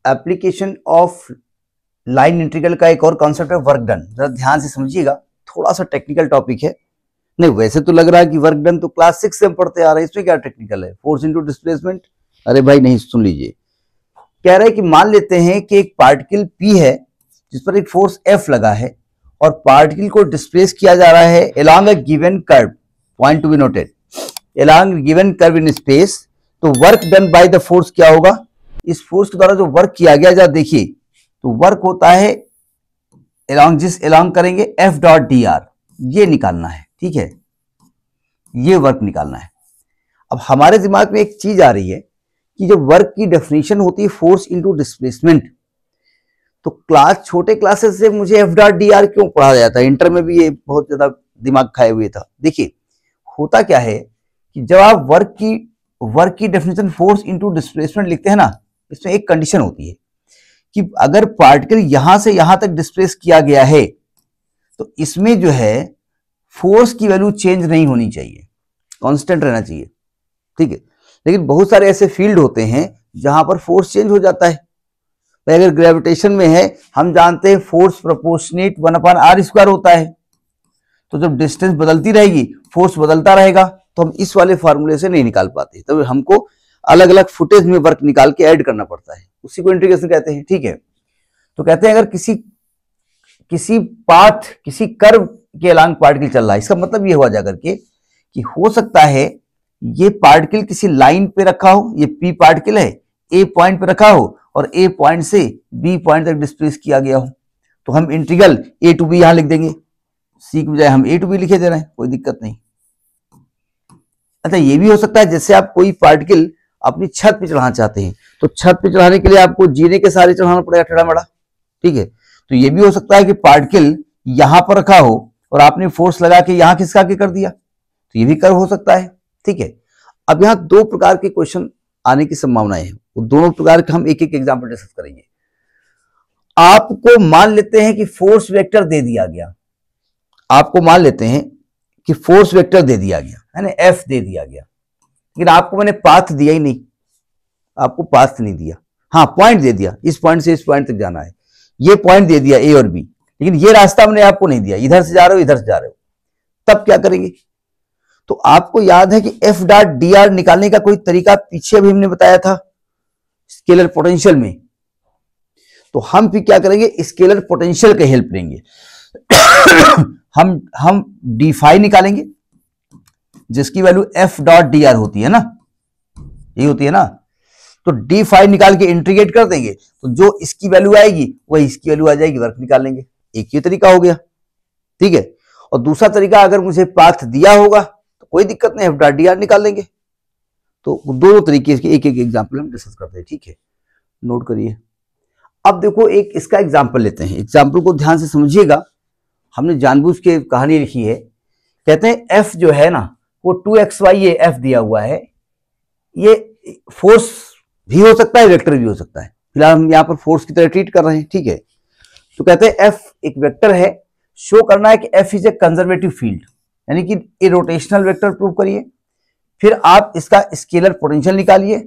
Application of line integral का एक और कॉन्सेप्ट है वर्क डन। जरा ध्यान से समझिएगा, थोड़ा सा टेक्निकल टॉपिक है। नहीं वैसे तो लग रहा है कि वर्क डन तो क्लास 6 से हम पढ़ते आ रहे हैं, इसमें क्या टेक्निकल है, फोर्स इनटू डिस्प्लेसमेंट। अरे भाई नहीं, सुन लीजिए। कह रहे हैं कि मान लेते हैं कि एक पार्टिकल P है जिस पर एक फोर्स F लगा है और पार्टिकल को डिस्प्लेस किया जा रहा है along a given curve, point to be noted, along given curve in space। तो work done by the force क्या होगा, इस फोर्स के द्वारा जो वर्क किया गया, जरा देखिए, तो वर्क होता है along, जिस along करेंगे F डॉट dr, ये निकालना है, ठीक है, ये वर्क निकालना है। अब हमारे दिमाग में एक चीज आ रही है कि जब वर्क की डेफिनेशन होती है फोर्स इनटू डिस्प्लेसमेंट, तो छोटे क्लासेस से मुझे एफ डॉट डी आर क्यों पढ़ाया जाता है, इंटर में भी ये बहुत ज्यादा दिमाग खाए हुए था। देखिए होता क्या है कि जब आप वर्क की डेफिनेशन फोर्स इनटू डिस्प्लेसमेंट लिखते हैं ना, इसमें एक कंडीशन होती है कि अगर पार्टिकल यहां से यहां तक डिस्प्लेस किया गया है तो इसमें जो है फोर्स की वैल्यू चेंज नहीं होनी चाहिए, कांस्टेंट रहना चाहिए, ठीक है। लेकिन बहुत सारे ऐसे फील्ड होते हैं जहां पर फोर्स चेंज हो जाता है। अगर ग्रेविटेशन में है, हम जानते हैं फोर्स प्रोपोर्शनेट 1/r² होता है, तो जब डिस्टेंस बदलती रहेगी फोर्स बदलता रहेगा, तो हम इस वाले फार्मूले से नहीं निकाल पाते, तब हमको अलग अलग फुटेज में वर्क निकाल के ऐड करना पड़ता है, उसी को इंटीग्रेशन कहते हैं, ठीक है। तो कहते हैं अगर किसी कर्व के अलॉन्ग पार्टिकल चल रहा है, इसका मतलब ये हुआ जाकर के कि हो सकता है ये पार्टिकल किसी लाइन पे रखा हो, ये P पार्टिकल है, A पॉइंट पे रखा हो और A पॉइंट से B पॉइंट तक डिस्प्लेस किया गया हो, तो हम इंटीग्रल A टू B यहां लिख देंगे, C की बजाय हम A टू B लिखे दे रहे हैं, कोई दिक्कत नहीं। अच्छा ये भी हो सकता है जैसे आप कोई पार्टिकल अपनी छत पे चढ़ाना चाहते हैं, तो छत पे चढ़ाने के लिए आपको जीने के सहारे चढ़ाना पड़ेगा टेढ़ा मेढ़ा, ठीक है। तो ये भी हो सकता है कि पार्टिकल यहां पर रखा हो और आपने फोर्स लगा के यहां खिसका के कर दिया, तो ये भी कर्व हो सकता है, ठीक है। अब यहां दो प्रकार के क्वेश्चन आने की संभावनाएं हैं, वो दोनों प्रकार के हम एक एक एग्जांपल डिस्कस करेंगे। आपको मान लेते हैं कि फोर्स वेक्टर दे दिया गया, आपको मान लेते हैं कि फोर्स वेक्टर दे दिया गया है ना, F दे दिया गया, लेकिन आपको मैंने पाथ दिया ही नहीं, आपको पाथ नहीं दिया, हाँ पॉइंट दे दिया, इस पॉइंट से इस पॉइंट तक जाना है, ये पॉइंट दे दिया A और B, लेकिन ये रास्ता मैंने आपको नहीं दिया, इधर से जा रहे हो इधर से जा रहे हो, तब क्या करेंगे। तो आपको याद है कि F डॉट डी आर निकालने का कोई तरीका पीछे भी हमने बताया था स्केलर पोटेंशियल में, तो हम फिर क्या करेंगे, स्केलर पोटेंशियल की हेल्प लेंगे। हम डी फाई निकालेंगे जिसकी value F dot D are होती है ना, ये होती है ना, तो डी फाई निकाल के इंटीग्रेट कर देंगे, तो जो इसकी वैल्यू आएगी वही इसकी वैल्यू आ जाएगी, वर्क निकाल लेंगे। एक ही तरीका हो गया, ठीक है। और दूसरा तरीका, अगर मुझे पाथ दिया होगा तो कोई दिक्कत नहीं, F डॉट डी आर निकाल लेंगे। तो दोनों तरीके के एक एक एग्जाम्पल हम डिस्कस करते हैं, ठीक है, नोट करिए। अब देखो एक इसका एग्जाम्पल लेते हैं, एग्जाम्पल को ध्यान से समझिएगा, हमने जानबूझ के कहानी लिखी है। कहते हैं F जो है ना वो 2xy, ये F दिया हुआ है, ये फोर्स भी हो सकता है वेक्टर भी हो सकता है, फिलहाल हम यहाँ पर फोर्स की तरह ट्रीट कर रहे हैं, ठीक है। तो कहते हैं F एक वेक्टर है, शो करना है कि F is a conservative field, यानी कि ये रोटेशनल वेक्टर प्रूव करिए, फिर आप इसका स्केलर पोटेंशियल निकालिए,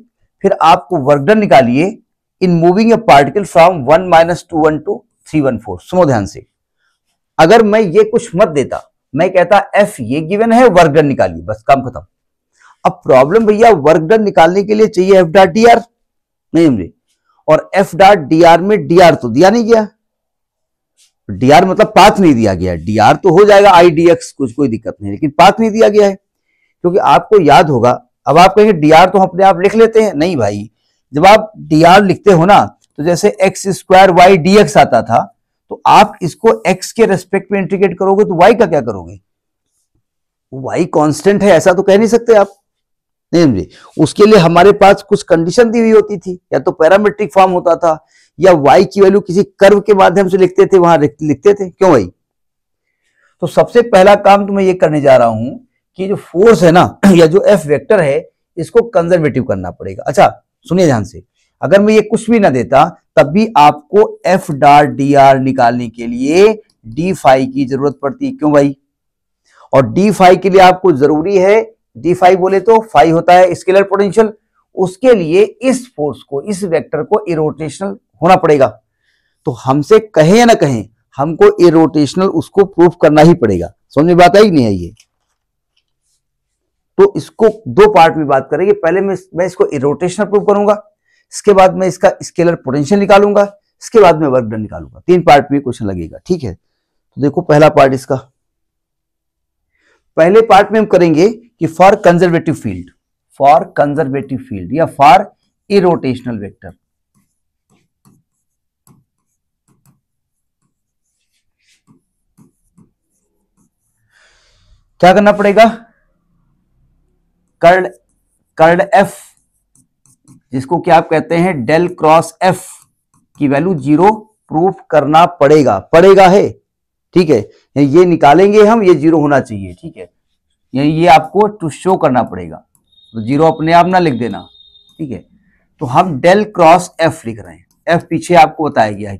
फिर आपको वर्क डन निकालिए in moving A particle from 1 - 2 to 3 1 4। सुनो ध्यान से, अगर मैं ये कुछ मत देता, मैं कहता F ये गिवन है, वर्क डन निकालिए, बस काम खत्म। अब प्रॉब्लम भैया, वर्क डन निकालने के लिए चाहिए F डॉट डी आर, नहीं समझे, और F डॉट डी आर में डी आर तो दिया नहीं गया, डी आर मतलब पाथ नहीं दिया गया, डी आर तो हो जाएगा आई डी एक्स, कुछ कोई दिक्कत नहीं, लेकिन पाथ नहीं दिया गया है। क्योंकि आपको याद होगा, अब आप कहेंगे डी आर तो हम अपने आप लिख लेते हैं, नहीं भाई, जब आप डी आर लिखते हो ना, तो जैसे x² y dx आता था, तो आप इसको x के रेस्पेक्ट में इंटीग्रेट करोगे तो y का क्या करोगे, y कांस्टेंट है ऐसा तो कह नहीं सकते आप, नहीं समझे। उसके लिए हमारे पास कुछ कंडीशन दी हुई होती थी, या तो पैरामीट्रिक फॉर्म होता था, या y की वैल्यू किसी कर्व के माध्यम से लिखते थे, वहां लिखते थे, क्यों भाई। तो सबसे पहला काम तो मैं ये करने जा रहा हूं कि जो फोर्स है ना, या जो F वेक्टर है, इसको कंजर्वेटिव करना पड़ेगा। अच्छा सुनिए ध्यान से, अगर मैं ये कुछ भी ना देता तब भी आपको F डॉट डी आर निकालने के लिए डी फाई की जरूरत पड़ती, क्यों भाई। और डी फाई के लिए आपको जरूरी है, डी फाई बोले तो फाई होता है स्केलर पोटेंशियल, उसके लिए इस फोर्स को, इस वेक्टर को इरोटेशनल होना पड़ेगा। तो हमसे कहे या ना कहें, हमको इरोटेशनल उसको प्रूफ करना ही पड़ेगा। समझ में बात आई नहीं आई है? तो इसको दो पार्ट में बात करेंगे। पहले मैं इसको इरोटेशनल प्रूफ करूंगा, इसके बाद मैं इसका स्केलर पोटेंशियल निकालूंगा, इसके बाद में वर्क डन निकालूंगा। 3 पार्ट में क्वेश्चन लगेगा, ठीक है। तो देखो पहला पार्ट इसका, पहले पार्ट में हम करेंगे कि फॉर कंजर्वेटिव फील्ड या फॉर इरोटेशनल वेक्टर, क्या करना पड़ेगा? कर्ल एफ, जिसको क्या आप कहते हैं डेल क्रॉस एफ की वैल्यू 0 प्रूफ करना पड़ेगा है, ठीक है। ये निकालेंगे हम, ये 0 होना चाहिए, ठीक है। ये आपको टू शो करना पड़ेगा, तो 0 अपने आप ना लिख देना, ठीक है। तो हम डेल क्रॉस एफ लिख रहे हैं। एफ पीछे आपको बताया गया है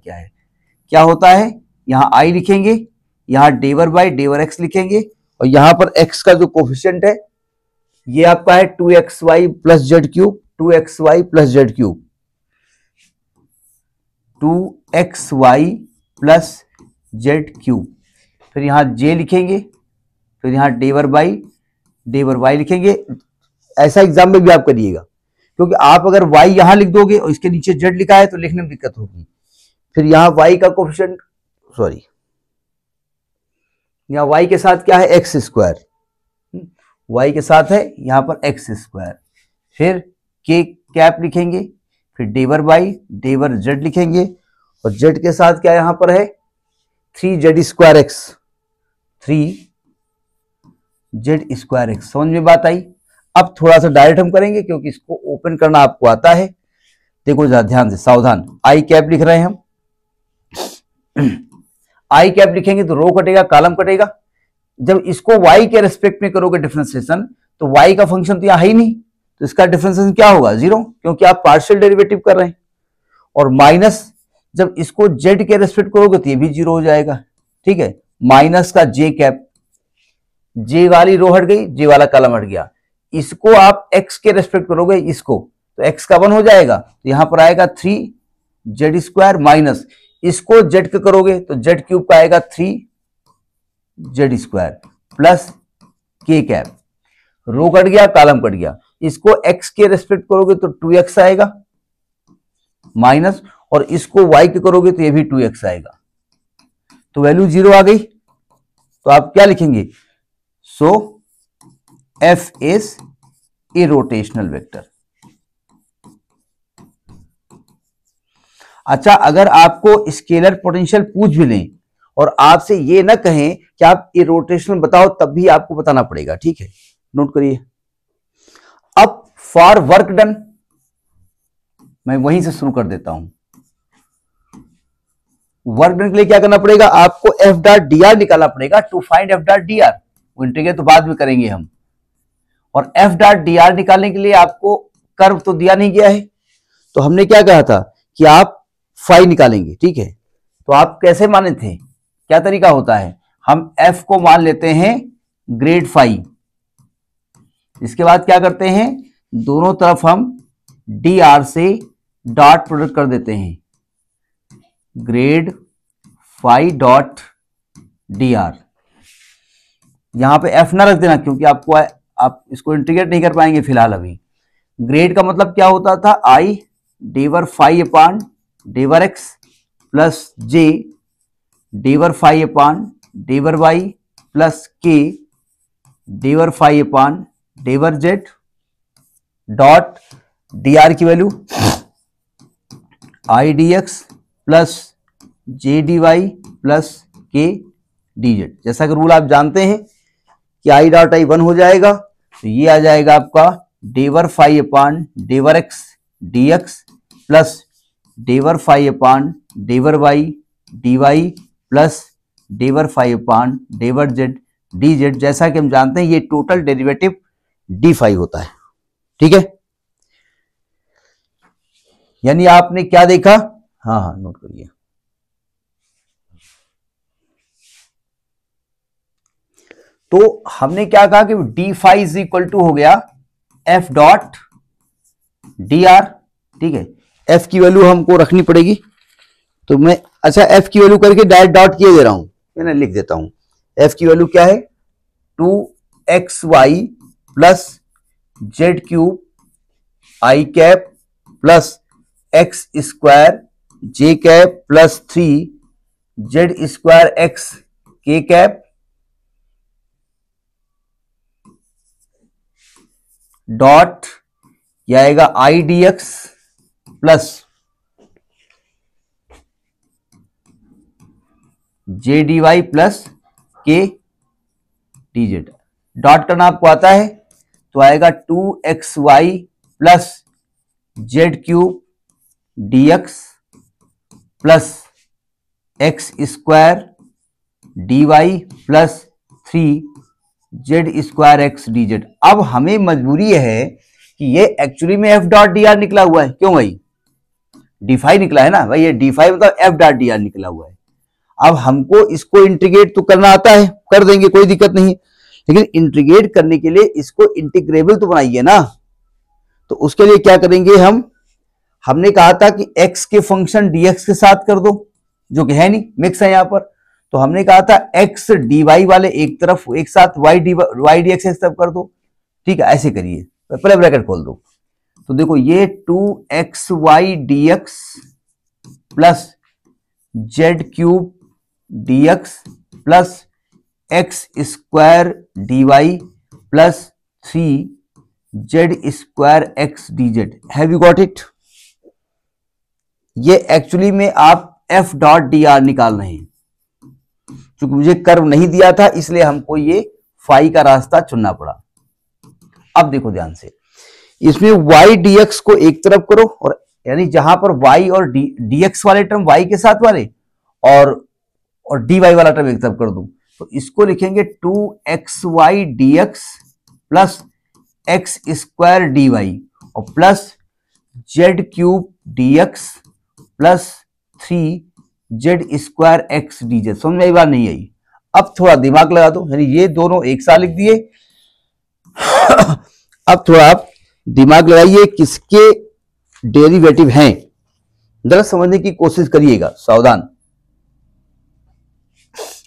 क्या होता है। यहां आई लिखेंगे, यहां डेवर बाई डेवर एक्स लिखेंगे, और यहां पर एक्स का जो कोफिशिएंट है ये आपका है 2xy plus Z cube, 2xy plus Z cube, 2xy plus Z cube. फिर यहां जे लिखेंगे, फिर यहां डेवर बाई डेवर वाई लिखेंगे। ऐसा एग्जाम में भी आप करिएगा, क्योंकि आप अगर y यहां लिख दोगे और इसके नीचे z लिखा है तो लिखने में दिक्कत होगी। फिर यहां y का कोफिशिएंट, सॉरी, यहां y के साथ क्या है एक्स स्क्वायर, y के साथ है यहां पर एक्स स्क्वायर। फिर k कैप लिखेंगे, फिर डेवर बाई डेवर z लिखेंगे, और z के साथ क्या यहां पर है 3z square x, 3z square x. समझ में बात आई? अब थोड़ा सा डायरेक्ट हम करेंगे, क्योंकि इसको ओपन करना आपको आता है। देखो जरा ध्यान से, सावधान। आई कैप लिख रहे हैं हम, आई कैप लिखेंगे तो रो कटेगा, कॉलम कटेगा। जब इसको y के रेस्पेक्ट में करोगे डिफरेंशिएशन, तो y का फंक्शन तो यहां है ही नहीं, तो इसका डिफरेंशिएशन क्या होगा 0, क्योंकि आप पार्शियल डेरिवेटिव कर रहे हैं। और माइनस जब इसको z के रेस्पेक्ट करोगे तो ये भी 0 हो जाएगा, ठीक है। माइनस का j कैप, j वाली रो हट गई, j वाला कॉलम हट गया। इसको आप x के रेस्पेक्ट करोगे इसको, तो x का 1 हो जाएगा, तो यहां पर आएगा 3z स्क्वायर, माइनस इसको z के करोगे तो z क्यूब का आएगा 3z square plus k cap. Row कट गया, कॉलम कट गया। इसको x के रेस्पेक्ट करोगे तो 2x आएगा माइनस, और इसको y के करोगे तो ये भी 2x आएगा, तो वैल्यू 0 आ गई। तो आप क्या लिखेंगे? सो f इज इरोटेशनल वेक्टर। अच्छा, अगर आपको स्केलर पोटेंशियल पूछ भी लें और आपसे ये ना कहें कि आप इरोटेशनल बताओ, तब भी आपको बताना पड़ेगा, ठीक है। नोट करिए। अब फॉर वर्क डन, मैं वहीं से शुरू कर देता हूं। वर्क डन के लिए क्या करना पड़ेगा? आपको एफ डॉट डी आर निकालना पड़ेगा to find F dot D R. वो इंटीग्रेट तो बाद में करेंगे हम। और एफ डॉट डी आर निकालने के लिए आपको कर्व तो दिया नहीं गया है, तो हमने क्या कहा था कि आप फाई निकालेंगे, ठीक है। तो आप कैसे माने थे, क्या तरीका होता है? हम एफ को मान लेते हैं ग्रेड फाई, इसके बाद क्या करते हैं, दोनों तरफ हम डी आर से डॉट प्रोडक्ट कर देते हैं, grad phi dot D R. यहां पे एफ ना रख देना, क्योंकि आप इसको इंटीग्रेट नहीं कर पाएंगे फिलहाल अभी। ग्रेड का मतलब क्या होता था? I del phi upon डेवर X plus J del phi upon डेवर Y plus K del phi upon डेवर Z dot D R की value I D x plus J D Y plus के डी जेड। जैसा कि rule आप जानते हैं कि I dot I 1 हो जाएगा, तो ये आ जाएगा आपका डेवर phi upon डेवर x d x plus डेवर phi upon डेवर y d Y plus डेवर phi upon डेवर z d Z. जैसा कि हम जानते हैं ये टोटल डेरिवेटिव डी फाई होता है, ठीक है। यानी आपने क्या देखा? हाँ, नोट करिए। तो हमने क्या कहा कि D phi is equal to हो गया एफ डॉट डी आर, ठीक है। एफ की वैल्यू हमको रखनी पड़ेगी तो मैं अच्छा एफ की वैल्यू करके डायरेक्ट डॉट किए दे रहा हूं, मैंने लिख देता हूं। एफ की वैल्यू क्या है, 2xy plus Z cube i cap plus x square j cap plus 3 Z square x k cap dot क्या आएगा i D x plus J D Y plus के डी जेड। डॉट करना आपको आता है तो आएगा 2xy plus Z cube d x plus x square D Y plus 3 Z square x D z. अब हमें मजबूरी है कि ये एक्चुअली में एफ डॉट डी आर निकला हुआ है, क्यों भाई, डी फाई निकला है ना भाई, ये डी फाई मतलब एफ डॉट डी आर निकला हुआ है। अब हमको इसको इंटीग्रेट तो करना आता है, कर देंगे, कोई दिक्कत नहीं, लेकिन इंटीग्रेट करने के लिए इसको इंटीग्रेबल तो बनाइए ना। तो उसके लिए क्या करेंगे हमने कहा था कि x के फंक्शन dx के साथ कर दो, जो कि है नहीं, मिक्स है यहां पर। तो हमने कहा था x dy वाले एक तरफ एक साथ y dx एक तरफ कर दो, ठीक है, ऐसे करिए, पहले ब्रैकेट खोल दो। तो देखो ये 2xy dx plus Z cube dx plus x square D Y plus 3 Z square x D Z. Have you got it? ये एक्चुअली में आप एफ डॉट डी आर निकाल रहे हैं। क्योंकि मुझे कर्व नहीं दिया था इसलिए हमको ये फाई का रास्ता चुनना पड़ा। अब देखो ध्यान से, इसमें y dx को एक तरफ करो, और यानी जहां पर y और dx वाले टर्म y के साथ वाले और dy वाला टर्म एक तरफ कर दूं, तो इसको लिखेंगे 2xy dx plus x square D y और plus Z cube dx plus 3 Z square x D z. समझ में आई बात नहीं आई? अब थोड़ा दिमाग लगा दो, यानी ये दोनों एक साथ लिख दिए। अब थोड़ा आप दिमाग लगाइए, किसके डेरिवेटिव हैं जरा समझने की कोशिश करिएगा, सावधान।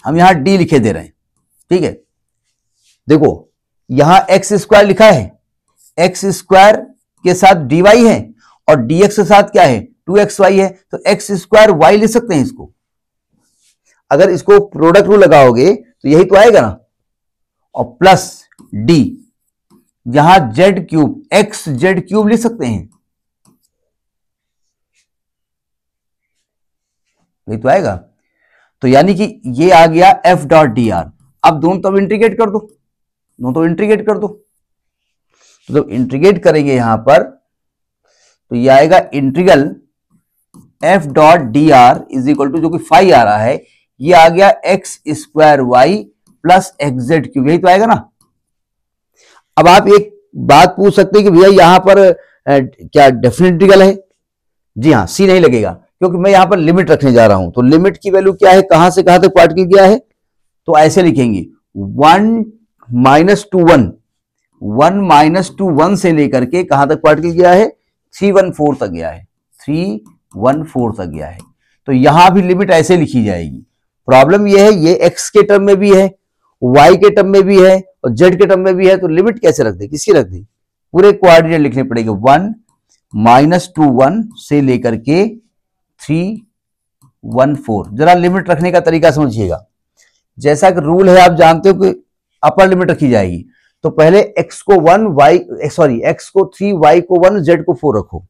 हम यहां डी लिखे दे रहे हैं, ठीक है। देखो यहां एक्स स्क्वायर लिखा है, एक्स स्क्वायर के साथ डी वाई है और डीएक्स के साथ क्या है 2xy है, तो एक्स स्क्वायर वाई लिख सकते हैं इसको। अगर इसको प्रोडक्ट रूल लगाओगे तो यही तो आएगा ना, और प्लस डी, यहां Z cube x Z cube लिख सकते हैं, यही तो आएगा। तो यानी कि ये आ गया एफ डॉट डी आर। अब दोनों तो इंटीग्रेट कर दो, दोनों तो इंटीग्रेट कर दो। तो जब इंटीग्रेट करेंगे यहां पर तो ये आएगा integral F dot D R is equal to, जो कि फाई आ रहा है, ये आ गया X square Y plus X Z cube, यही तो आएगा ना। अब आप एक बात पूछ सकते हैं कि भैया यहां पर क्या डेफिनेट इंटीग्रल है? जी हाँ, सी नहीं लगेगा क्योंकि मैं यहां पर लिमिट रखने जा रहा हूं। तो लिमिट की वैल्यू क्या है, कहां से कहां तक पार्टिकल गया है, तो ऐसे लिखेंगे 1 - 1 1 - 1 से लेकर के कहां तक पार्टिकल गया है 314 तक गया है, 314 तक गया है। तो यहां भी लिमिट ऐसे लिखी जाएगी। प्रॉब्लम यह है ये x के टर्म में भी है, y के टर्म में भी है और z के टर्म में भी है, तो लिमिट कैसे रख दे, किसकी रख दे, पूरे कोऑर्डिनेट लिखने पड़ेंगे। 1 - 1 से लेकर के 314। जरा लिमिट रखने का तरीका समझिएगा। जैसा कि रूल है आप जानते हो कि अपर लिमिट रखी जाएगी, तो पहले x को 1 x को 3 y को 1 z को 4 रखो।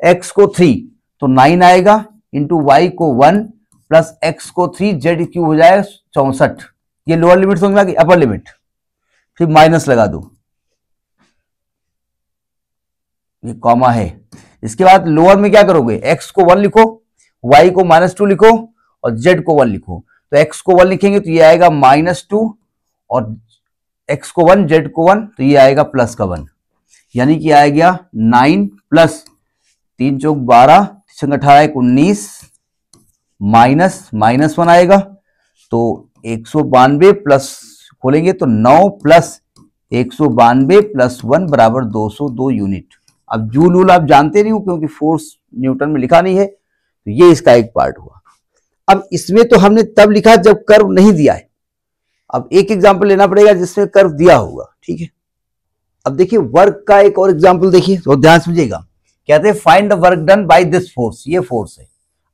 x को 3 तो 9 आएगा, इंटू y को 1 प्लस x को 3 z क्यूब हो जाएगा 64। ये लोअर लिमिट समझ में आ गई, अपर लिमिट फिर माइनस लगा दो, ये कॉमा है। इसके बाद लोअर में क्या करोगे, x को 1 लिखो, y को -2 लिखो और z को 1 लिखो। तो x को 1 लिखेंगे तो ये आएगा -2 और x को 1 z को 1 तो ये आएगा प्लस का 1, यानी कि आ गया 9 प्लस 3 चौक 12 संग 18 19 माइनस 1 आएगा, तो 192 प्लस खोलेंगे तो 9 प्लस 192 प्लस 1 बराबर 202 यूनिट। अब जूल आप जानते नहीं हो क्योंकि फोर्स न्यूटन में लिखा नहीं है, तो ये इसका एक पार्ट हुआ। अब इसमें तो हमने तब लिखा जब कर्व नहीं दिया है। अब एक एग्जाम्पल लेना पड़ेगा जिसमें कर्व दिया होगा, ठीक है। अब देखिए वर्क का एक और एग्जाम्पल देखिए, तो ध्यान समझिएगा। कहते हैं find the work done by this force, ये फोर्स है।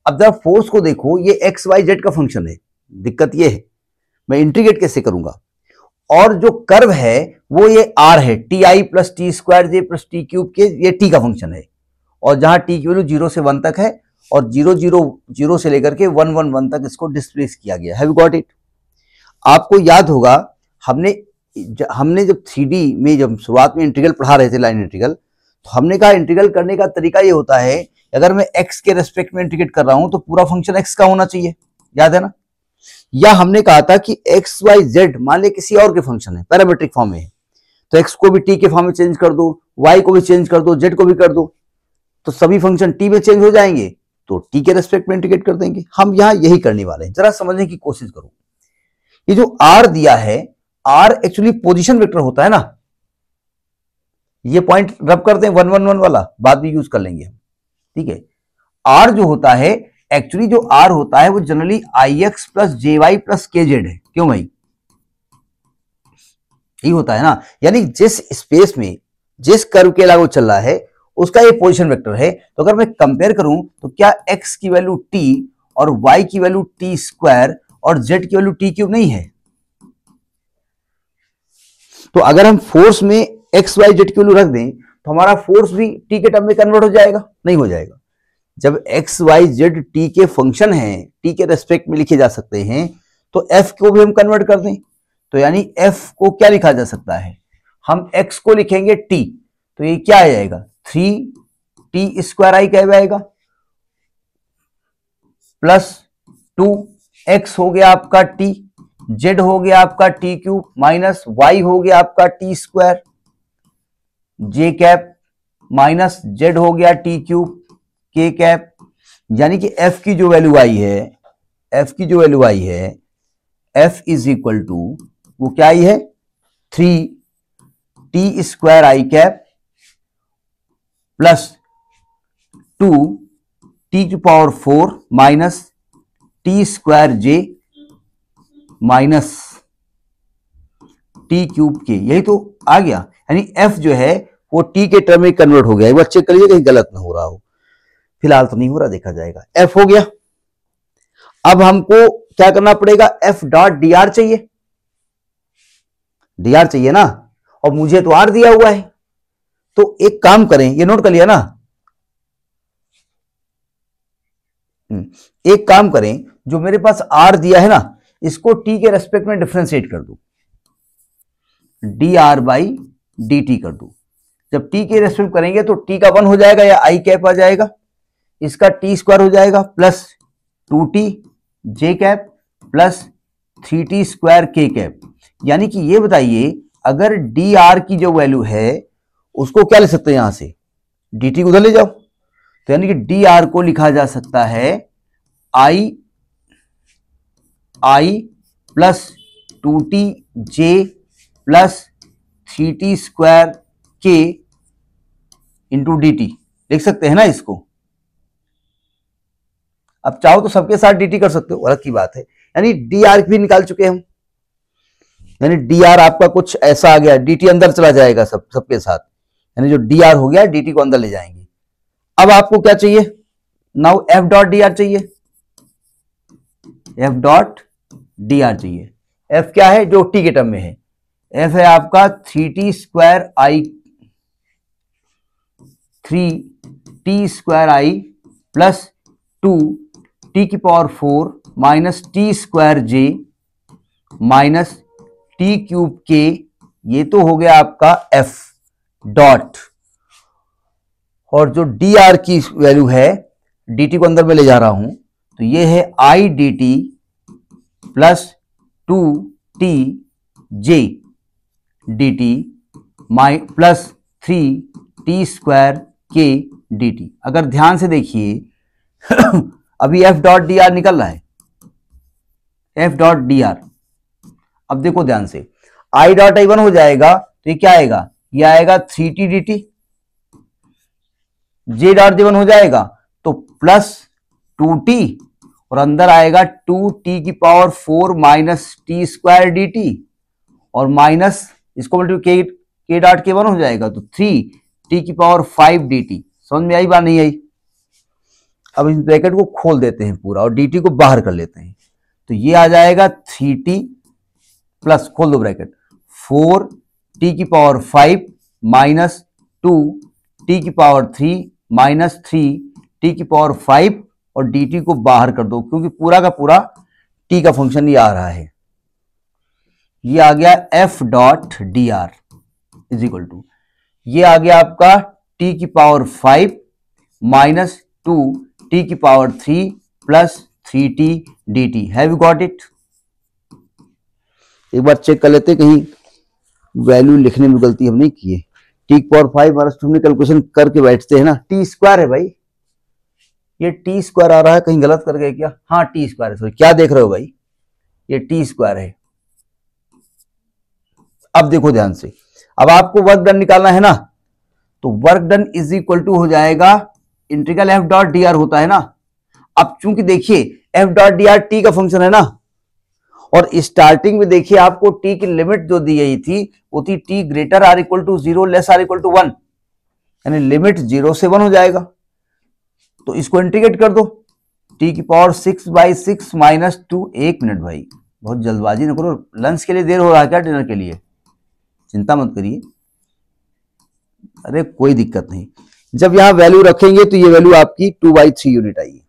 अब जब फोर्स को देखो, ये एक्स वाई जेड का फंक्शन है। दिक्कत ये है मैं इंटीग्रेट कैसे करूंगा, और जो कर्व है वो ये आर है, T I plus T square J plus T cube के, ये टी का फंक्शन है। और जहां टी की वैल्यू 0 से 1 तक है और 0 0 0 से लेकर के 1 1 1 तक इसको डिस्प्लेस किया गया। Have you got it? आपको याद होगा हमने जब 3D में जब शुरुआत में इंटीग्रल पढ़ा रहे थे, लाइन इंटीग्रल, तो हमने कहा इंटीग्रल करने का तरीका ये होता है, अगर मैं x के रेस्पेक्ट में इंटीग्रेट कर रहा हूं तो पूरा फंक्शन x का होना चाहिए, याद है ना। या हमने कहा था कि x y z मान ले किसी और के फंक्शन है, पैरामीट्रिक फॉर्म में है, तो x को भी t के फॉर्म में चेंज कर दो, y को भी चेंज कर दो, z को भी कर दो, तो सभी फंक्शन t में चेंज हो जाएंगे, तो t के रेस्पेक्ट में इंटीग्रेट कर देंगे। हम यहां यही करने वाले हैं, जरा समझने की कोशिश करो। ये जो r दिया है, r एक्चुअली पोजीशन वेक्टर होता है ना। ये पॉइंट रब करते हैं 1 1 1 वाला, बाद में यूज कर लेंगे हम, ठीक है। r जो होता है, एक्चुअली जो r होता है वो जनरली ix प्लस जे वाई प्लस के जेड है। क्यों भाई? यही होता है ना, यानी जिस स्पेस में जिस कर्व के अलावा चल रहा है उसका ये पोजीशन वेक्टर है। तो अगर मैं कंपेयर करूं तो क्या x की वैल्यू t और y की वैल्यू टी स्क्वायर और z की वैल्यू टी क्यूब नहीं है? तो अगर हम फोर्स में x y z की वैल्यू रख दें तो हमारा फोर्स भी t के टर्म में कन्वर्ट हो जाएगा? नहीं हो जाएगा। जब x y z t के फंक्शन हैं, t के रेस्पेक्ट में लिखे जा सकते हैं, तो f को भी हम कन्वर्ट कर दें, तो यानी f को क्या लिखा जा सकता है, हम x को लिखेंगे t, तो ये क्या आ जाएगा 3t स्क्वायर आई क्या आएगा प्लस 2x हो गया आपका t, z हो गया आपका t क्यूब माइनस y हो गया आपका t square, j cap minus z हो गया t क्यूब k कैप। यानी कि f की जो वैल्यू आई है, f इज इक्वल टू वो क्या आई है 3t स्क्वायर आई कैप प्लस 2t की power 4 minus t square j minus t cube के, यही तो आ गया। यानी f जो है वो t के टर्म में कन्वर्ट हो गया। एक बार चेक करिए कहीं गलत ना हो रहा हो, फिलहाल तो नहीं हो रहा, देखा जाएगा। f हो गया। अब हमको क्या करना पड़ेगा, f डॉट dr चाहिए, dr चाहिए ना, और मुझे तो r दिया हुआ है। तो एक काम करें, ये नोट कर लिया ना, एक काम करें, जो मेरे पास r दिया है ना, इसको t के रेस्पेक्ट में डिफरेंशिएट कर दो, dr बाई dt कर दो। जब t के रेस्पेक्ट करेंगे तो t का 1 हो जाएगा या i कैप आ जाएगा, इसका t स्क्वायर हो जाएगा plus 2t j cap plus 3t square k cap. यानी कि ये बताइए अगर dr की जो वैल्यू है उसको क्या ले सकते हैं, यहां से dt को उधर ले जाओ, तो यानी कि dr को लिखा जा सकता है i plus 2t j plus 3t square k into dt, लिख सकते हैं ना इसको। अब चाहो तो सबके साथ dt कर सकते हो, अलग की बात है। यानी dr भी निकाल चुके हम, यानी dr आपका कुछ ऐसा आ गया, dt अंदर चला जाएगा सबके साथ, यानी जो dr हो गया dt को अंदर ले जाएंगे। अब आपको क्या चाहिए, नाउ f डॉट dr चाहिए, f डॉट dr चाहिए। f क्या है, जो t के टर्म में है, f है आपका 3t स्क्वायर आई, 3t स्क्वायर आई प्लस 2t की power 4 minus t square j minus t cube k, ये तो हो गया आपका f डॉट, और जो dr की वैल्यू है dt को अंदर में ले जा रहा हूं, तो ये है i dt plus 2t j dt plus 3t square k dt। अगर ध्यान से देखिए अभी f डॉट dr निकल रहा है, f डॉट dr। अब देखो ध्यान से, i डॉट i 1 हो जाएगा तो ये क्या आएगा, ये आएगा 3t dt, j dot j1 हो जाएगा तो प्लस 2t और अंदर आएगा 2t⁴ minus T square dt और माइनस इसको k डॉट k1 हो जाएगा तो 3t⁵ dt। समझ में आई बात नहीं आई? अब इस ब्रैकेट को खोल देते हैं पूरा और dt को बाहर कर लेते हैं तो ये आ जाएगा 3t प्लस खोल दो bracket 4t⁵ minus 2t⁵ minus 3t⁵ और dt को बाहर कर दो क्योंकि पूरा का पूरा t का फंक्शन ये आ रहा है। ये आ गया f.dr इज इक्वल टू ये आ गया आपका t⁵ minus 2t⁵ plus 3t dt। Have you got it? एक बार चेक कर लेते कहीं वैल्यू लिखने में गलती हम नहीं किए। t⁵ हमने कैलकुलेशन करके बैठते हैं ना, टी स्क्वायर है भाई, ये टी स्क्वायर आ रहा है, कहीं गलत कर गए क्या? हाँ टी स्क्वायर है, सॉरी क्या देख रहे हो भाई, ये टी स्क्वायर है। अब देखो ध्यान से, अब आपको वर्क डन निकालना है ना, तो work done is equal to हो जाएगा इंटीग्रल f.dr होता है ना। अब चूंकि देखिए f.dr टी का फंक्शन है ना, और स्टार्टिंग में देखिए आपको टी की लिमिट जो दी गई थी वो थी t greater R equal to 0 less R equal to 1, यानी लिमिट 0 से 1 हो जाएगा। तो इसको इंटीग्रेट कर दो t⁶/6 माइनस 2। एक मिनट भाई, बहुत जल्दबाजी न करो, लंच के लिए देर हो रहा है क्या, डिनर के लिए? चिंता मत करिए, अरे कोई दिक्कत नहीं। जब यहां वैल्यू रखेंगे तो ये वैल्यू आपकी 2/3 यूनिट आएगी।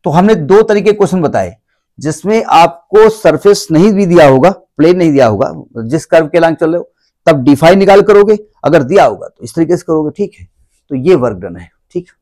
तो हमने दो तरीके क्वेश्चन बताए जिसमें आपको सरफेस नहीं भी दिया होगा, प्लेन नहीं दिया होगा, जिस कर्व के लॉन्ग चल रहे हो तब डिफाइन निकाल करोगे, अगर दिया होगा तो इस तरीके से करोगे, ठीक है। तो ये वर्क डन है, ठीक है।